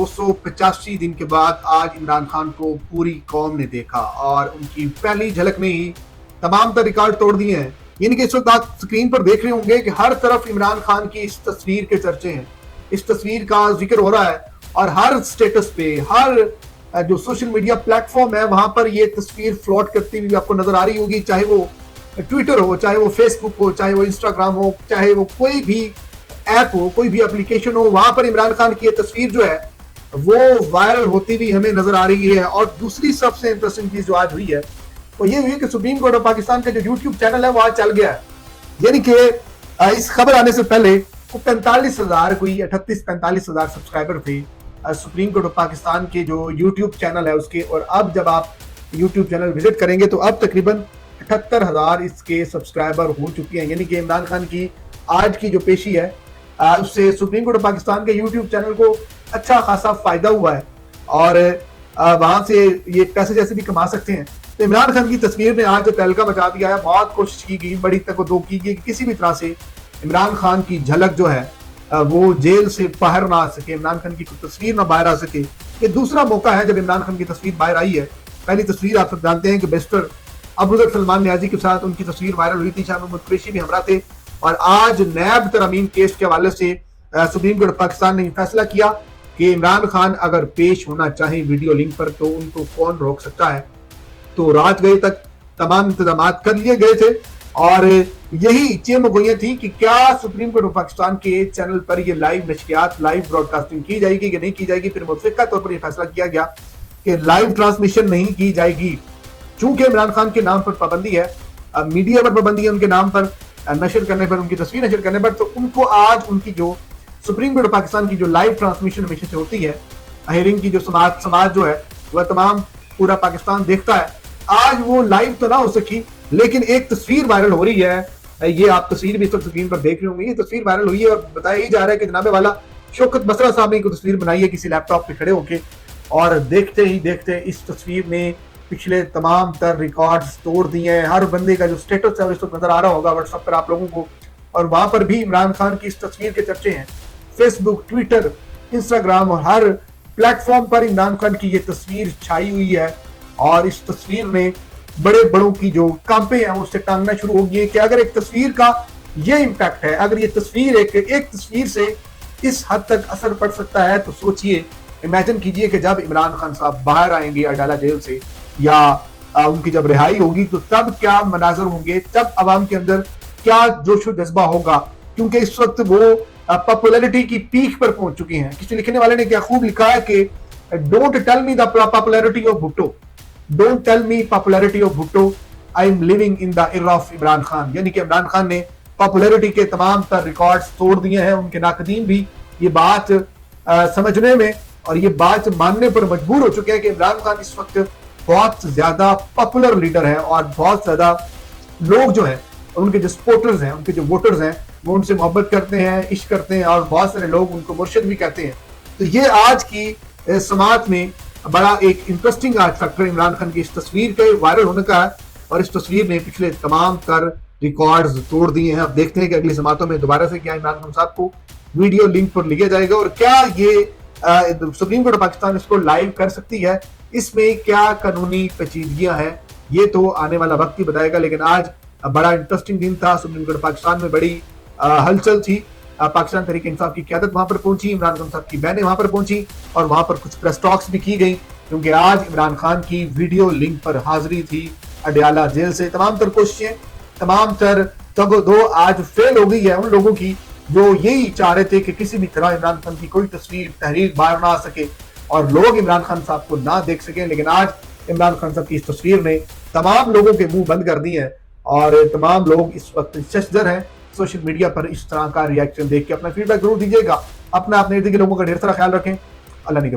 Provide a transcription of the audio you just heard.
285 दिन के बाद आज इमरान खान को पूरी कौम ने देखा और उनकी पहली झलक में ही तमाम तर रिकॉर्ड तोड़ दिए हैं। यानी कि इस वक्त आप स्क्रीन पर देख रहे होंगे कि हर तरफ इमरान खान की इस तस्वीर के चर्चे हैं, इस तस्वीर का जिक्र हो रहा है और हर स्टेटस पे, हर जो सोशल मीडिया प्लेटफॉर्म है वहां पर ये तस्वीर फ्लोट करती हुई आपको नजर आ रही होगी। चाहे वो ट्विटर हो, चाहे वो फेसबुक हो, चाहे वो इंस्टाग्राम हो, चाहे वो कोई भी ऐप हो, कोई भी एप्लीकेशन हो, वहां पर इमरान खान की ये तस्वीर जो है वो वायरल होती हुई हमें नजर आ रही है। और दूसरी सबसे इंटरेस्टिंग चीज जो आज हुई है वो ये हुई कि सुप्रीम कोर्ट ऑफ पाकिस्तान का जो यूट्यूब चैनल है वो आज चल गया है। यानी कि इस खबर आने से पहले वो 45,000 कोई 38-45,000 सब्सक्राइबर थे सुप्रीम कोर्ट ऑफ पाकिस्तान के जो यूट्यूब चैनल है उसके। और अब जब आप यूट्यूब चैनल विजिट करेंगे तो अब तकरीबन 78,000 इसके सब्सक्राइबर हो चुके हैं। यानी कि इमरान खान की आज की जो पेशी है उससे सुप्रीम कोर्ट ऑफ पाकिस्तान के यूट्यूब चैनल को अच्छा खासा फायदा हुआ है और वहां से ये पैसे जैसे भी कमा सकते हैं। तो इमरान खान की तस्वीर ने आज तहलका मचा दिया है। बहुत कोशिश की गई, बड़ी तको की गई कि किसी भी तरह से इमरान खान की झलक जो है वो जेल से बाहर ना आ सके, इमरान खान की तस्वीर ना बाहर आ सके। ये दूसरा मौका है जब इमरान खान की तस्वीर बाहर आई है। पहली तस्वीर आप सब जानते हैं कि बैरिस्टर अबूजर सलमान न्याजी के साथ उनकी तस्वीर वायरल हुई थी, शाह महमूद कुरैशी भी हमरा थे। और आज नैब तरमीम केस के हवाले से सुप्रीम कोर्ट पाकिस्तान ने फैसला किया कि इमरान खान अगर पेश होना चाहे वीडियो लिंक पर तो उनको कौन रोक सकता है। तो रात गए तक तमाम इंतजाम कर लिए गए थे और यही चेमगोइयां थी कि क्या सुप्रीम कोर्ट ऑफ पाकिस्तान के चैनल पर ये लाइव नशरियात, लाइव ब्रॉडकास्टिंग की जाएगी कि नहीं की जाएगी। फिर मुतफ़िक़ा तौर पर यह फैसला किया गया कि लाइव ट्रांसमिशन नहीं की जाएगी। चूंकि इमरान खान के नाम पर पाबंदी है, मीडिया पर पाबंदी है, उनके नाम पर नशर करने पर, उनकी तस्वीर नशर करने पर, तो उनको आज उनकी जो सुप्रीम कोर्ट ऑफ पाकिस्तान की जो लाइव ट्रांसमिशन हमेशा से होती है, हियरिंग की जो समाज जो है वह तमाम पूरा पाकिस्तान देखता है, आज वो लाइव तो ना हो सकी लेकिन एक तस्वीर वायरल हो रही है। ये आप तस्वीर भी इस वक्त स्क्रीन पर देख रहे होंगे। ये तस्वीर वायरल हुई है और बताया ही जा रहा है कि जनाबे वाला शौकत बसरा साहब ने तस्वीर बनाई है किसी लैपटॉप पे खड़े होके और देखते ही देखते इस तस्वीर ने पिछले तमाम तर रिकॉर्ड्स तोड़ दिए हैं। हर बंदे का जो स्टेटस है इस वक्त नजर आ रहा होगा व्हाट्सएप पर आप लोगों को, और वहां पर भी इमरान खान की इस तस्वीर के चर्चे हैं। फेसबुक, ट्विटर, इंस्टाग्राम और हर प्लेटफॉर्म पर इमरान खान की ये तस्वीर छाई हुई है और इस तस्वीर ने बड़े बड़ों की जो कांपे हैं उससे टांगना शुरू हो गई कि अगर एक तस्वीर का ये इम्पैक्ट है, अगर ये तस्वीर एक तस्वीर से इस हद तक असर पड़ सकता है तो सोचिए, इमेजिन कीजिए कि जब इमरान खान साहब बाहर आएंगे अडाला जेल से या उनकी जब रिहाई होगी तो तब क्या मनाजर होंगे, तब अवाम के अंदर क्या जोशो जज्बा होगा। क्योंकि इस वक्त वो पॉपुलैरिटी की पीक पर पहुंच चुकी हैं। किसी लिखने वाले ने क्या खूब लिखा है कि don't tell me the popularity of Bhutto, don't tell me popularity of Bhutto, I am living in the era of Imran Khan. यानी कि इमरान खान ने पॉपुलैरिटी के तमाम तर रिकॉर्ड्स तोड़ दिए हैं। उनके नाकदीन भी ये बात समझने में और ये बात मानने पर मजबूर हो चुके हैं कि इमरान खान इस वक्त बहुत ज्यादा पॉपुलर लीडर है और बहुत ज्यादा लोग जो है उनके जो सपोर्टर्स हैं, उनके जो वोटर्स हैं वो उनसे मोहब्बत करते हैं, इश्क करते हैं और बहुत सारे लोग उनको मुर्शिद भी कहते हैं। तो ये आज की समाज में बड़ा एक इंटरेस्टिंग आज फैक्टर इमरान खान की इस तस्वीर के वायरल होने का है और इस तस्वीर ने पिछले तमाम तर रिकॉर्ड्स तोड़ दिए हैं। अब देखते हैं कि अगली समातों में दोबारा से क्या इमरान खान साहब को वीडियो लिंक पर लिया जाएगा और क्या ये सुप्रीम कोर्ट ऑफ पाकिस्तान इसको लाइव कर सकती है, इसमें क्या कानूनी पेचीदगियां हैं, ये तो आने वाला वक्त ही बताएगा। लेकिन आज बड़ा इंटरेस्टिंग दिन था। सुप्रीम कोर्ट ऑफ पाकिस्तान में बड़ी हलचल थी। पाकिस्तान तहरीक इंसाफ की क़यादत वहां पर पहुंची, इमरान खान साहब की बहनें वहां पर पहुंची और वहां पर कुछ प्रेस टॉक्स भी की गई क्योंकि आज इमरान खान की वीडियो लिंक पर हाजिरी थी अडयाला जेल से। तमाम तर कोशिशें, तमाम तर तगो आज फेल हो गई है उन लोगों की जो यही चाह रहे थे कि किसी भी तरह इमरान खान की कोई तस्वीर, तहरीर बाहर ना आ सके और लोग इमरान खान साहब को ना देख सके। लेकिन आज इमरान खान साहब की इस तस्वीर ने तमाम लोगों के मुंह बंद कर दिए हैं और तमाम लोग इस वक्त शशदर हैं सोशल मीडिया पर इस तरह का रिएक्शन देख के। अपना फीडबैक जरूर दीजिएगा। अपना अपने इर्द गिर्द लोगों का ढेर सारा ख्याल रखें। अल्लाह निगहबान।